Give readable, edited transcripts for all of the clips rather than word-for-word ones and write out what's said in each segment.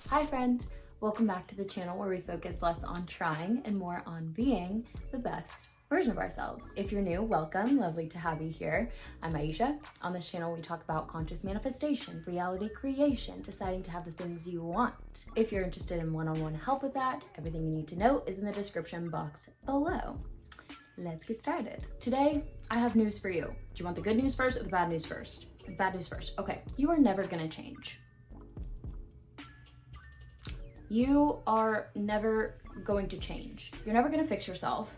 Hi friend, welcome back to the channel where we focus less on trying and more on being the best version of ourselves. If you're new, welcome, lovely to have you here. I'm Aisha. On this channel we talk about conscious manifestation, reality creation, deciding to have the things you want. If you're interested in one-on-one help with that, everything you need to know is in the description box below. Let's get started. Today, I have news for you. Do you want the good news first or the bad news first? Bad news first. Okay, you are never gonna change. You are never going to change. You're never going to fix yourself.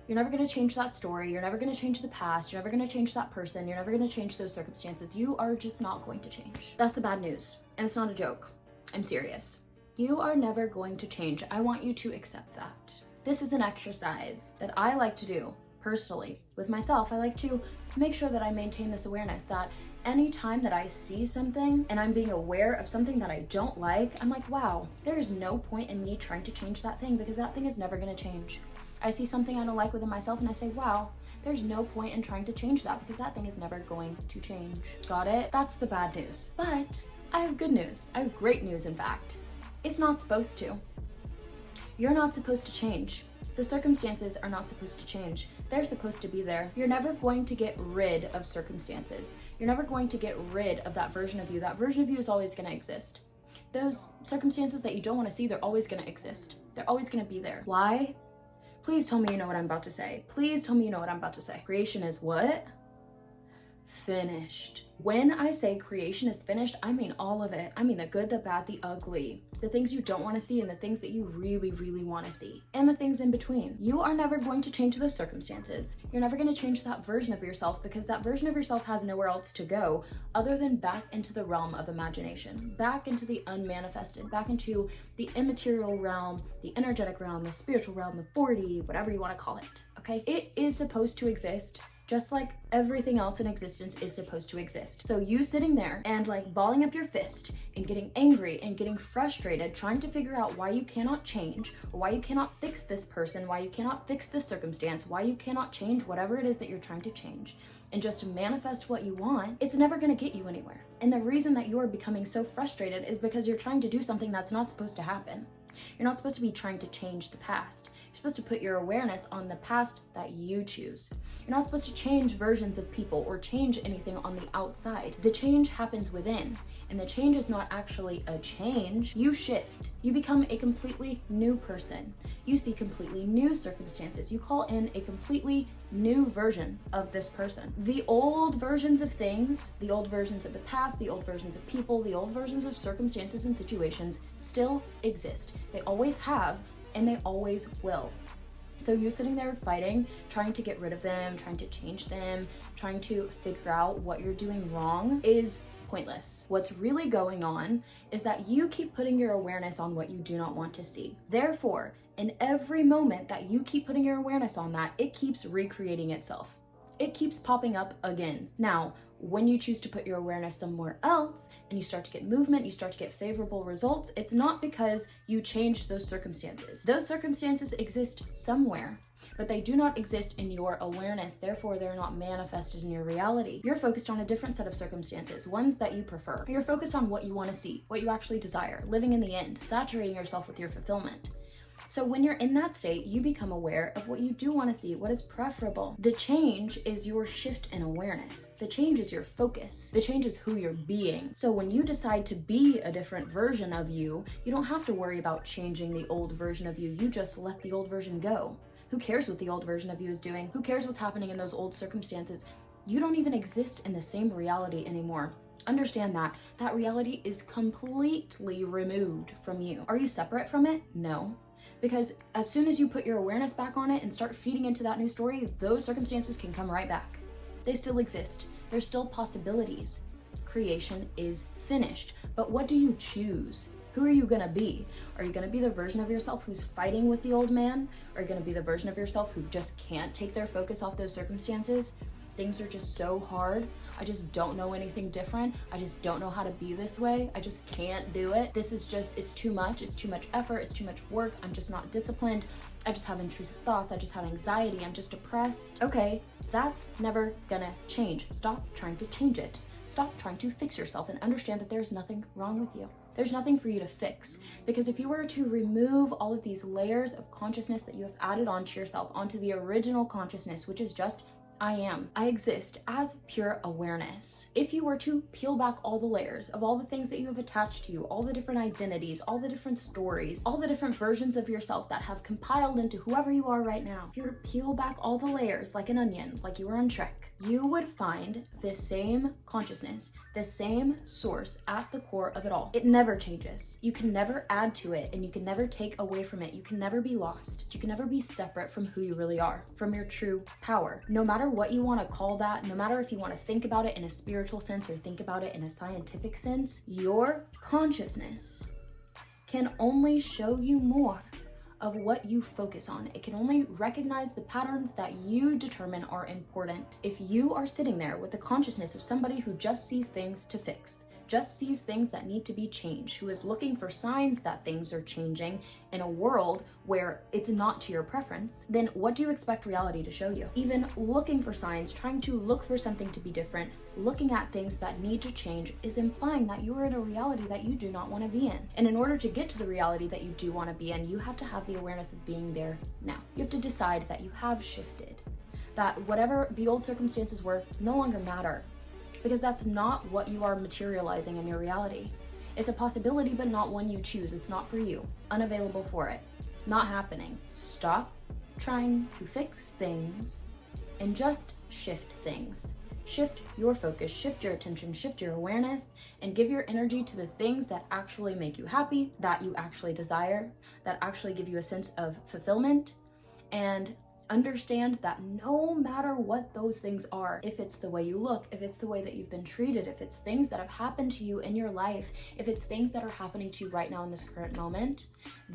You're never going to change that story. You're never going to change the past. You're never going to change that person. You're never going to change those circumstances. You are just not going to change. That's the bad news. And it's not a joke. I'm serious. You are never going to change. I want you to accept that. This is an exercise that I like to do personally with myself. I like to make sure that I maintain this awareness that anytime that I see something and I'm being aware of something that I don't like, I'm like, wow, there is no point in me trying to change that thing because that thing is never going to change. I see something I don't like within myself and I say, wow, there's no point in trying to change that because that thing is never going to change. Got it? That's the bad news. But I have good news. I have great news, in fact. It's not supposed to. You're not supposed to change. The circumstances are not supposed to change. They're supposed to be there. You're never going to get rid of circumstances. You're never going to get rid of that version of you. That version of you is always going to exist. Those circumstances that you don't want to see, they're always going to exist. They're always going to be there. Why? Please tell me you know what I'm about to say. Please tell me you know what I'm about to say. Creation is what? Finished. When I say creation is finished, I mean all of it. I mean the good, the bad, the ugly, the things you don't want to see and the things that you really, really want to see, and the things in between. You are never going to change those circumstances. You're never going to change that version of yourself because that version of yourself has nowhere else to go other than back into the realm of imagination, back into the unmanifested, back into the immaterial realm, the energetic realm, the spiritual realm, the 4D, whatever you want to call it, okay? It is supposed to exist just like everything else in existence is supposed to exist. So you sitting there and like balling up your fist and getting angry and getting frustrated, trying to figure out why you cannot change, or why you cannot fix this person, why you cannot fix this circumstance, why you cannot change whatever it is that you're trying to change, and just manifest what you want, it's never gonna get you anywhere. And the reason that you are becoming so frustrated is because you're trying to do something that's not supposed to happen. You're not supposed to be trying to change the past. You're supposed to put your awareness on the past that you choose. You're not supposed to change versions of people or change anything on the outside. The change happens within, and the change is not actually a change. You shift. You become a completely new person. You see completely new circumstances. You call in a completely new version of this person. The old versions of things, the old versions of the past, the old versions of people, the old versions of circumstances and situations still exist. They always have, and they always will. So you sitting there fighting, trying to get rid of them, trying to change them, trying to figure out what you're doing wrong is pointless. What's really going on is that you keep putting your awareness on what you do not want to see. Therefore, in every moment that you keep putting your awareness on that, it keeps recreating itself. It keeps popping up again. Now, when you choose to put your awareness somewhere else and you start to get movement, you start to get favorable results, it's not because you changed those circumstances. Those circumstances exist somewhere, but they do not exist in your awareness. Therefore, they're not manifested in your reality. You're focused on a different set of circumstances, ones that you prefer. You're focused on what you want to see, what you actually desire, living in the end, saturating yourself with your fulfillment. So when you're in that state, you become aware of what you do want to see, what is preferable. The change is your shift in awareness. The change is your focus. The change is who you're being. So when you decide to be a different version of you, you don't have to worry about changing the old version of you. You just let the old version go. Who cares what the old version of you is doing? Who cares what's happening in those old circumstances? You don't even exist in the same reality anymore. Understand that. That reality is completely removed from you. Are you separate from it? No. Because as soon as you put your awareness back on it and start feeding into that new story, those circumstances can come right back. They still exist. There's still possibilities. Creation is finished. But what do you choose? Who are you gonna be? Are you gonna be the version of yourself who's fighting with the old man? Are you gonna be the version of yourself who just can't take their focus off those circumstances? Things are just so hard. I just don't know anything different. I just don't know how to be this way. I just can't do it. This is just, it's too much. It's too much effort. It's too much work. I'm just not disciplined. I just have intrusive thoughts. I just have anxiety. I'm just depressed. Okay, that's never gonna change. Stop trying to change it. Stop trying to fix yourself and understand that there's nothing wrong with you. There's nothing for you to fix, because if you were to remove all of these layers of consciousness that you have added onto yourself, onto the original consciousness, which is just I am. I exist as pure awareness. If you were to peel back all the layers of all the things that you have attached to you, all the different identities, all the different stories, all the different versions of yourself that have compiled into whoever you are right now, if you were to peel back all the layers like an onion, like you were on Shrek, you would find the same consciousness, the same source at the core of it all. It never changes. You can never add to it, and you can never take away from it. You can never be lost. You can never be separate from who you really are, from your true power. No matter what you want to call that, no matter if you want to think about it in a spiritual sense or think about it in a scientific sense, your consciousness can only show you more of what you focus on. It can only recognize the patterns that you determine are important. If you are sitting there with the consciousness of somebody who just sees things to fix, just sees things that need to be changed, who is looking for signs that things are changing in a world where it's not to your preference, then what do you expect reality to show you? Even looking for signs, trying to look for something to be different, looking at things that need to change is implying that you are in a reality that you do not want to be in. And in order to get to the reality that you do want to be in, you have to have the awareness of being there now. You have to decide that you have shifted, that whatever the old circumstances were no longer matter, because that's not what you are materializing in your reality. It's a possibility, but not one you choose. It's not for you. Unavailable for it. Not happening. Stop trying to fix things and just shift things. Shift your focus, shift your attention, shift your awareness, and give your energy to the things that actually make you happy, that you actually desire, that actually give you a sense of fulfillment, and understand that no matter what those things are, if it's the way you look, if it's the way that you've been treated, if it's things that have happened to you in your life, if it's things that are happening to you right now in this current moment,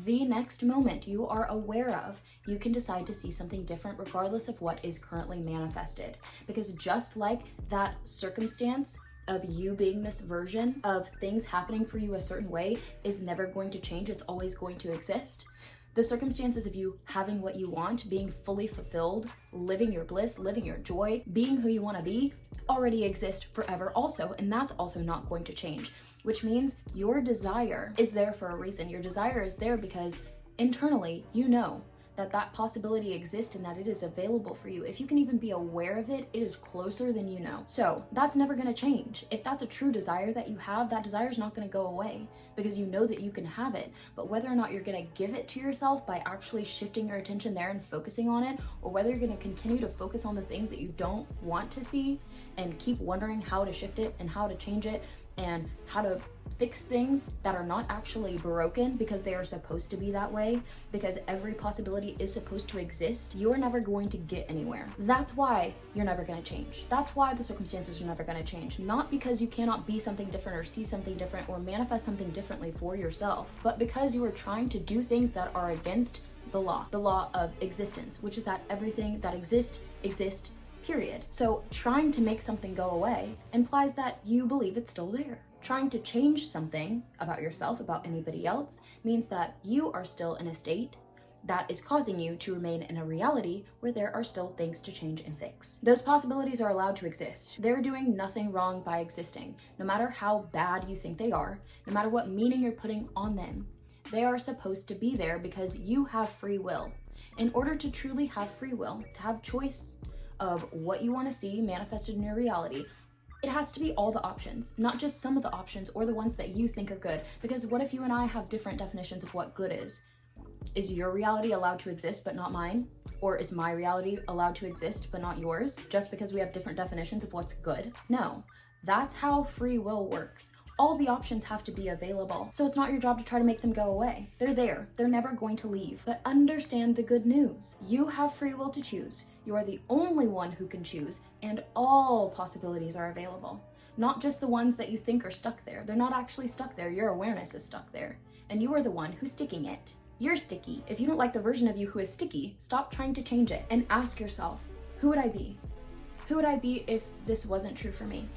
the next moment you are aware of, you can decide to see something different regardless of what is currently manifested. Because just like that circumstance of you being this version of things happening for you a certain way is never going to change, it's always going to exist. The circumstances of you having what you want, being fully fulfilled, living your bliss, living your joy, being who you want to be, already exist forever also, and that's also not going to change, which means your desire is there for a reason. Your desire is there because internally you know that that possibility exists and that it is available for you. If you can even be aware of it, it is closer than you know. So that's never gonna change. If that's a true desire that you have, that desire is not gonna go away because you know that you can have it. But whether or not you're gonna give it to yourself by actually shifting your attention there and focusing on it, or whether you're gonna continue to focus on the things that you don't want to see and keep wondering how to shift it and how to change it and how to fix things that are not actually broken because they are supposed to be that way, because every possibility is supposed to exist, you're never going to get anywhere. That's why you're never going to change. That's why the circumstances are never going to change. Not because you cannot be something different or see something different or manifest something differently for yourself, but because you are trying to do things that are against the law of existence, which is that everything that exists, period. So trying to make something go away implies that you believe it's still there. Trying to change something about yourself, about anybody else, means that you are still in a state that is causing you to remain in a reality where there are still things to change and fix. Those possibilities are allowed to exist. They're doing nothing wrong by existing. No matter how bad you think they are, no matter what meaning you're putting on them, they are supposed to be there because you have free will. In order to truly have free will, to have choice of what you want to see manifested in your reality, it has to be all the options, not just some of the options or the ones that you think are good. Because what if you and I have different definitions of what good is? Is your reality allowed to exist but not mine? Or is my reality allowed to exist but not yours, just because we have different definitions of what's good? No, that's how free will works. All the options have to be available. So it's not your job to try to make them go away. They're there. They're never going to leave. But understand the good news. You have free will to choose. You are the only one who can choose, and all possibilities are available. Not just the ones that you think are stuck there. They're not actually stuck there. Your awareness is stuck there. And you are the one who's sticking it. You're sticky. If you don't like the version of you who is sticky, stop trying to change it and ask yourself, who would I be? Who would I be if this wasn't true for me?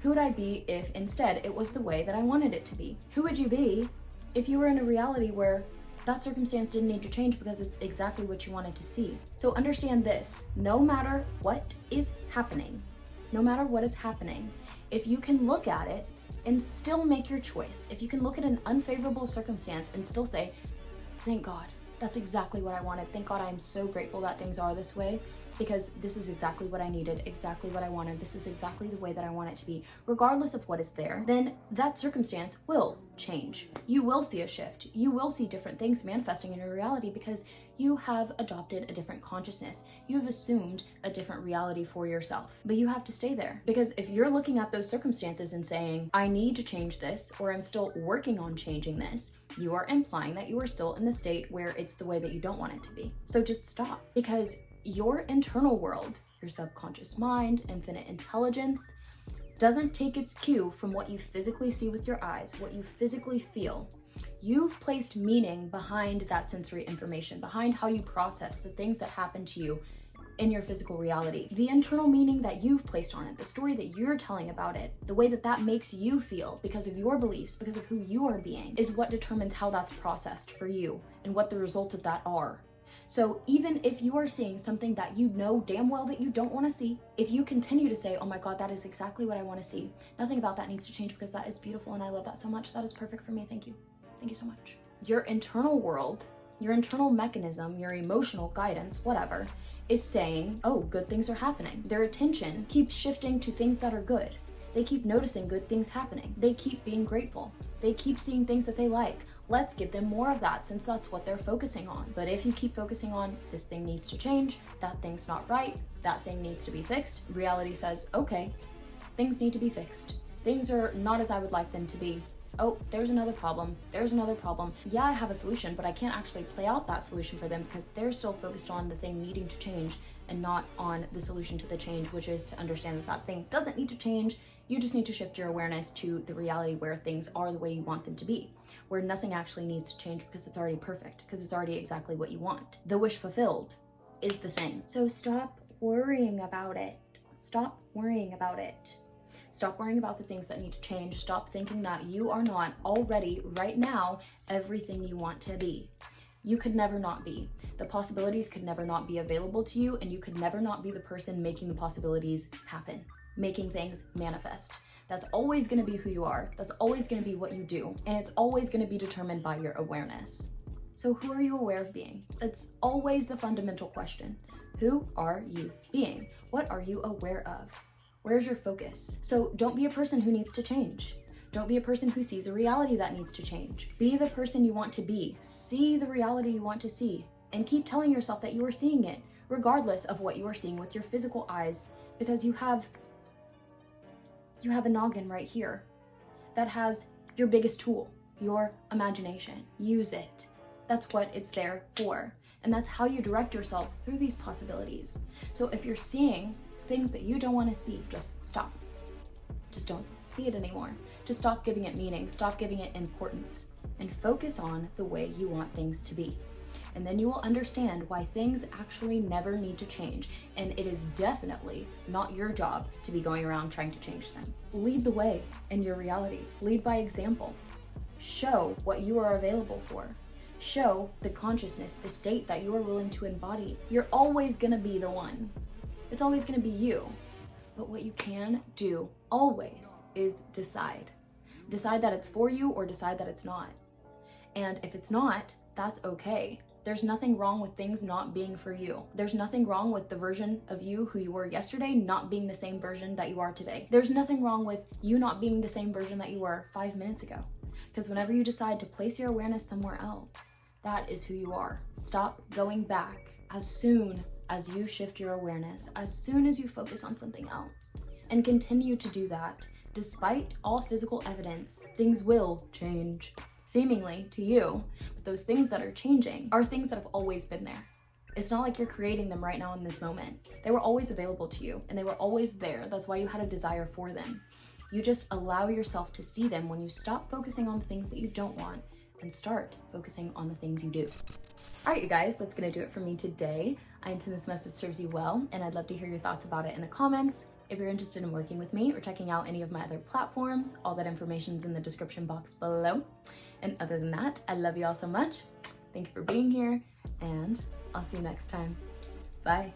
Who would I be if instead it was the way that I wanted it to be? Who would you be if you were in a reality where that circumstance didn't need to change because it's exactly what you wanted to see? So understand this, no matter what is happening, if you can look at it and still make your choice, if you can look at an unfavorable circumstance and still say, thank God, that's exactly what I wanted. Thank God, I'm so grateful that things are this way, because this is exactly what I needed, exactly what I wanted. This is exactly the way that I want it to be, regardless of what is there, then that circumstance will change. You will see a shift. You will see different things manifesting in your reality because you have adopted a different consciousness. You have assumed a different reality for yourself, but you have to stay there, because if you're looking at those circumstances and saying, I need to change this, or I'm still working on changing this, you are implying that you are still in the state where it's the way that you don't want it to be. So just stop, because your internal world, your subconscious mind, infinite intelligence, doesn't take its cue from what you physically see with your eyes, what you physically feel. You've placed meaning behind that sensory information, behind how you process the things that happen to you in your physical reality. The internal meaning that you've placed on it, the story that you're telling about it, the way that that makes you feel because of your beliefs, because of who you are being, is what determines how that's processed for you and what the results of that are. So even if you are seeing something that you know damn well that you don't want to see, if you continue to say, oh my God, that is exactly what I want to see, nothing about that needs to change because that is beautiful and I love that so much, that is perfect for me, thank you. Thank you so much. Your internal world, your internal mechanism, your emotional guidance, whatever, is saying, oh, good things are happening. Their attention keeps shifting to things that are good. They keep noticing good things happening. They keep being grateful. They keep seeing things that they like. Let's give them more of that since that's what they're focusing on. But if you keep focusing on this thing needs to change, that thing's not right, that thing needs to be fixed, reality says, okay, things need to be fixed. Things are not as I would like them to be. Oh, there's another problem. There's another problem. Yeah, I have a solution, but I can't actually play out that solution for them because they're still focused on the thing needing to change and not on the solution to the change, which is to understand that that thing doesn't need to change. You just need to shift your awareness to the reality where things are the way you want them to be, where nothing actually needs to change because it's already perfect, because it's already exactly what you want. The wish fulfilled is the thing. So stop worrying about it. Stop worrying about it. Stop worrying about the things that need to change. Stop thinking that you are not already, right now, everything you want to be. You could never not be. The possibilities could never not be available to you, and you could never not be the person making the possibilities happen, making things manifest. That's always going to be who you are. That's always going to be what you do. And it's always going to be determined by your awareness. So who are you aware of being? That's always the fundamental question. Who are you being? What are you aware of? Where's your focus? So don't be a person who needs to change. Don't be a person who sees a reality that needs to change. Be the person you want to be. See the reality you want to see. And keep telling yourself that you are seeing it, regardless of what you are seeing with your physical eyes, because you have a noggin right here that has your biggest tool, your imagination. Use it. That's what it's there for. And that's how you direct yourself through these possibilities. So if you're seeing things that you don't want to see, just stop. Just don't see it anymore. Just stop giving it meaning, stop giving it importance, and focus on the way you want things to be. And then you will understand why things actually never need to change, and it is definitely not your job to be going around trying to change them. Lead the way in your reality. Lead by example. Show what you are available for. Show the consciousness, the state that you are willing to embody. You're always gonna be the one. It's always gonna be you. But what you can do always is decide. Decide that it's for you or decide that it's not. And if it's not, that's okay. There's nothing wrong with things not being for you. There's nothing wrong with the version of you who you were yesterday not being the same version that you are today. There's nothing wrong with you not being the same version that you were 5 minutes ago. Because whenever you decide to place your awareness somewhere else, that is who you are. Stop going back as soon as you shift your awareness, as soon as you focus on something else. And continue to do that. Despite all physical evidence, things will change. Seemingly to you, but those things that are changing are things that have always been there. It's not like you're creating them right now in this moment. They were always available to you and they were always there. That's why you had a desire for them. You just allow yourself to see them when you stop focusing on the things that you don't want and start focusing on the things you do. All right, you guys, that's gonna do it for me today. I intend this message serves you well, and I'd love to hear your thoughts about it in the comments. If you're interested in working with me or checking out any of my other platforms, all that information's in the description box below. And other than that, I love you all so much. Thank you for being here, and I'll see you next time. Bye.